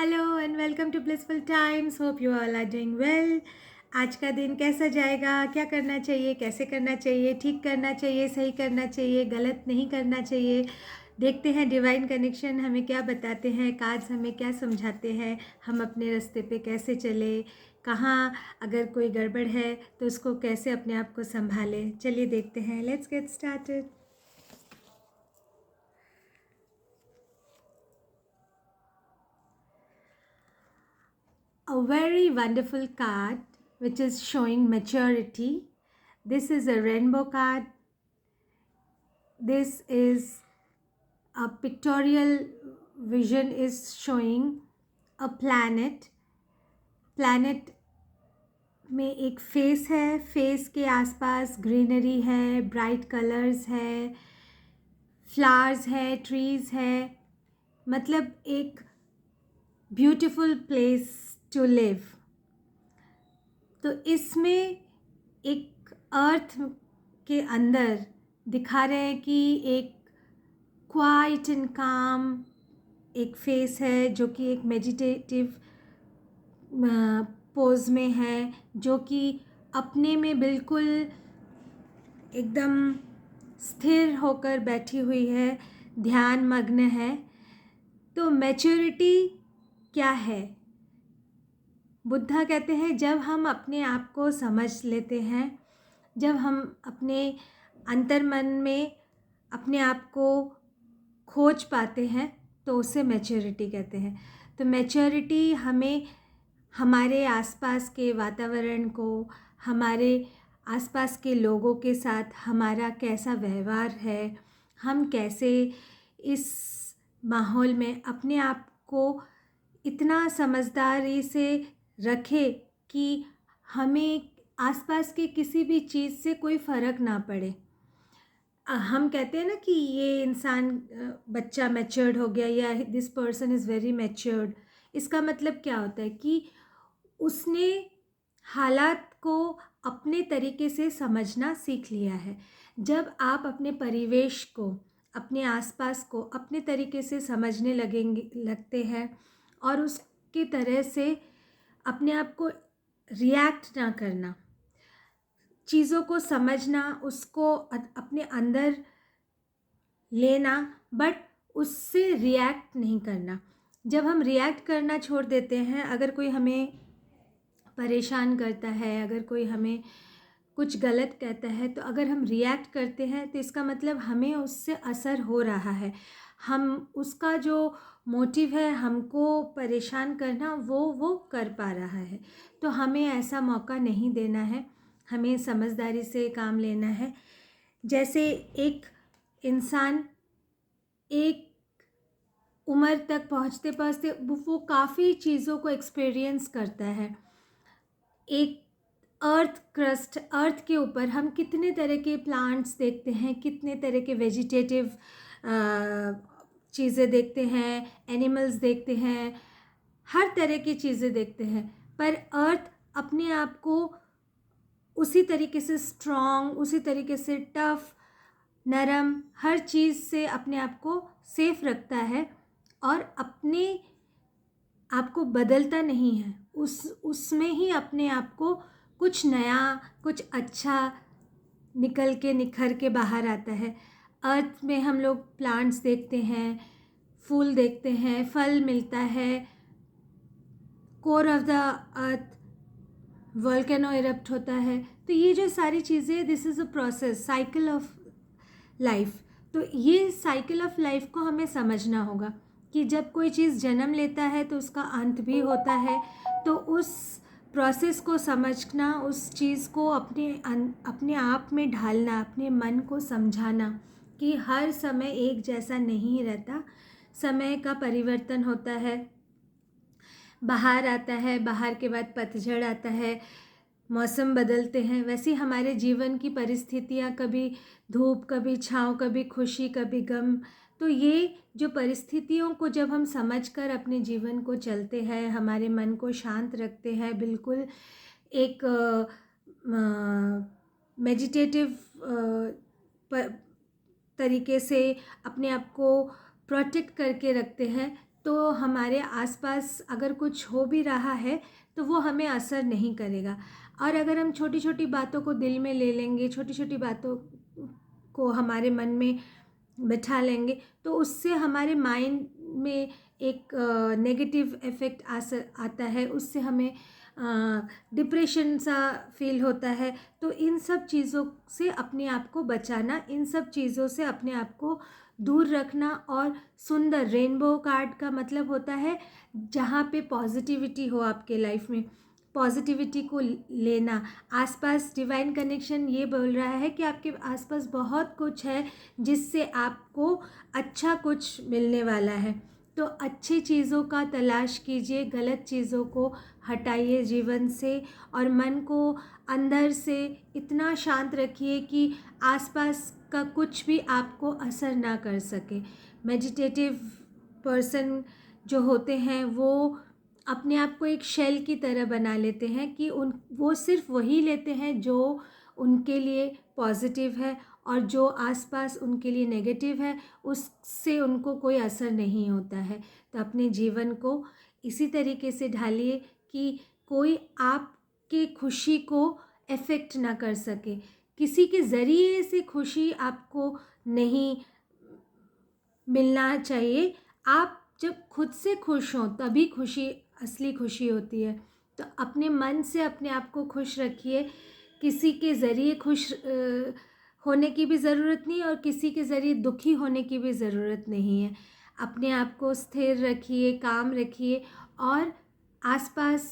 Hello and welcome to blissful times. Hope you all are doing well. आज का दिन कैसा जाएगा, क्या करना चाहिए, कैसे करना चाहिए, ठीक करना चाहिए, सही करना चाहिए, गलत नहीं करना चाहिए। देखते हैं डिवाइन कनेक्शन हमें क्या बताते हैं, कार्ड्स हमें क्या समझाते हैं, हम अपने रास्ते पे कैसे चले, कहाँ अगर कोई गड़बड़ है तो उसको कैसे अपने आप को संभाले। चलिए देखते हैं, let's get started. A very wonderful card which is showing maturity. This is a rainbow card. This is a pictorial vision is showing a planet. Planet में एक फेस है, फेस के आसपास ग्रीनरी है, ब्राइट कलर्स है, flowers है, trees है, मतलब एक ब्यूटीफुल प्लेस टू लिव। तो इसमें एक अर्थ के अंदर दिखा रहे हैं कि एक क्वाइट एंड काम एक फेस है जो कि एक मेडिटेटिव पोज में है, जो कि अपने में बिल्कुल एकदम स्थिर होकर बैठी हुई है, ध्यान मग्न है। तो मैच्योरिटी क्या है? बुद्धा कहते हैं जब हम अपने आप को समझ लेते हैं, जब हम अपने अंतर्मन में अपने आप को खोज पाते हैं तो उसे मैच्योरिटी कहते हैं। तो मैच्योरिटी हमें हमारे आसपास के वातावरण को, हमारे आसपास के लोगों के साथ हमारा कैसा व्यवहार है, हम कैसे इस माहौल में अपने आप को इतना समझदारी से रखें कि हमें आसपास के किसी भी चीज़ से कोई फ़र्क ना पड़े। हम कहते हैं ना कि ये इंसान बच्चा मैच्योर्ड हो गया या this person is very matured. इसका मतलब क्या होता है कि उसने हालात को अपने तरीके से समझना सीख लिया है। जब आप अपने परिवेश को, अपने आसपास को अपने तरीके से समझने लगते हैं और उसकी तरह से अपने आप को रिएक्ट ना करना, चीज़ों को समझना, उसको अपने अंदर लेना, बट उससे रिएक्ट नहीं करना। जब हम रिएक्ट करना छोड़ देते हैं, अगर कोई हमें परेशान करता है, अगर कोई हमें कुछ गलत कहता है, तो अगर हम रिएक्ट करते हैं तो इसका मतलब हमें उससे असर हो रहा है। हम उसका जो मोटिव है हमको परेशान करना, वो कर पा रहा है। तो हमें ऐसा मौका नहीं देना है, हमें समझदारी से काम लेना है। जैसे एक इंसान एक उम्र तक पहुँचते पहुँचते वो काफ़ी चीज़ों को एक्सपीरियंस करता है। एक अर्थ क्रस्ट, अर्थ के ऊपर हम कितने तरह के प्लांट्स देखते हैं, कितने तरह के वेजिटेटिव चीज़ें देखते हैं, एनिमल्स देखते हैं, हर तरह की चीज़ें देखते हैं, पर अर्थ अपने आप को उसी तरीके से स्ट्रॉन्ग, उसी तरीके से टफ, नरम, हर चीज़ से अपने आप को सेफ रखता है और अपने आपको बदलता नहीं है। उसमें ही अपने आप को कुछ नया, कुछ अच्छा निकल के निखर के बाहर आता है। अर्थ में हम लोग प्लांट्स देखते हैं, फूल देखते हैं, फल मिलता है, core of the earth volcano erupt होता है। तो ये जो सारी चीज़ें, this is a process, cycle of life. तो ये साइकिल ऑफ लाइफ को हमें समझना होगा कि जब कोई चीज़ जन्म लेता है तो उसका अंत भी होता है। तो उस प्रोसेस को समझना, उस चीज़ को अपने आप में ढालना, अपने मन को समझाना कि हर समय एक जैसा नहीं रहता, समय का परिवर्तन होता है। बाहर आता है, बाहर के बाद पतझड़ आता है, मौसम बदलते हैं। वैसे हमारे जीवन की परिस्थितियाँ, कभी धूप, कभी छाँव, कभी खुशी, कभी गम। तो ये जो परिस्थितियों को जब हम समझकर अपने जीवन को चलते हैं, हमारे मन को शांत रखते हैं, बिल्कुल एक मेडिटेटिव तरीके से अपने आप को प्रोटेक्ट करके रखते हैं, तो हमारे आसपास अगर कुछ हो भी रहा है तो वो हमें असर नहीं करेगा। और अगर हम छोटी छोटी बातों को दिल में ले लेंगे, छोटी छोटी बातों को हमारे मन में बिठा लेंगे, तो उससे हमारे माइंड में एक नेगेटिव इफ़ेक्ट आता है, उससे हमें डिप्रेशन सा फील होता है। तो इन सब चीज़ों से अपने आप को बचाना, इन सब चीज़ों से अपने आप को दूर रखना। और सुंदर रेनबो कार्ड का मतलब होता है जहाँ पे पॉजिटिविटी हो आपके लाइफ में, पॉजिटिविटी को लेना। आसपास डिवाइन कनेक्शन ये बोल रहा है कि आपके आसपास बहुत कुछ है जिससे आपको अच्छा कुछ मिलने वाला है। तो अच्छी चीज़ों का तलाश कीजिए, गलत चीज़ों को हटाइए जीवन से, और मन को अंदर से इतना शांत रखिए कि आसपास का कुछ भी आपको असर ना कर सके। मेडिटेटिव पर्सन जो होते हैं वो अपने आप को एक शेल की तरह बना लेते हैं कि वो सिर्फ वही लेते हैं जो उनके लिए पॉजिटिव है, और जो आसपास उनके लिए नेगेटिव है उससे उनको कोई असर नहीं होता है। तो अपने जीवन को इसी तरीके से ढालिए कि कोई आपके खुशी को अफेक्ट ना कर सके। किसी के ज़रिए से खुशी आपको नहीं मिलना चाहिए। आप जब खुद से खुश हों तभी खुशी, असली खुशी होती है। तो अपने मन से अपने आप को खुश रखिए। किसी के ज़रिए खुश होने की भी ज़रूरत नहीं, और किसी के ज़रिए दुखी होने की भी ज़रूरत नहीं है। अपने आप को स्थिर रखिए, काम रखिए, और आसपास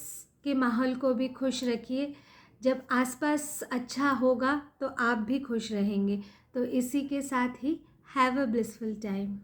के माहौल को भी खुश रखिए। जब आसपास अच्छा होगा तो आप भी खुश रहेंगे। तो इसी के साथ he have a blissful time.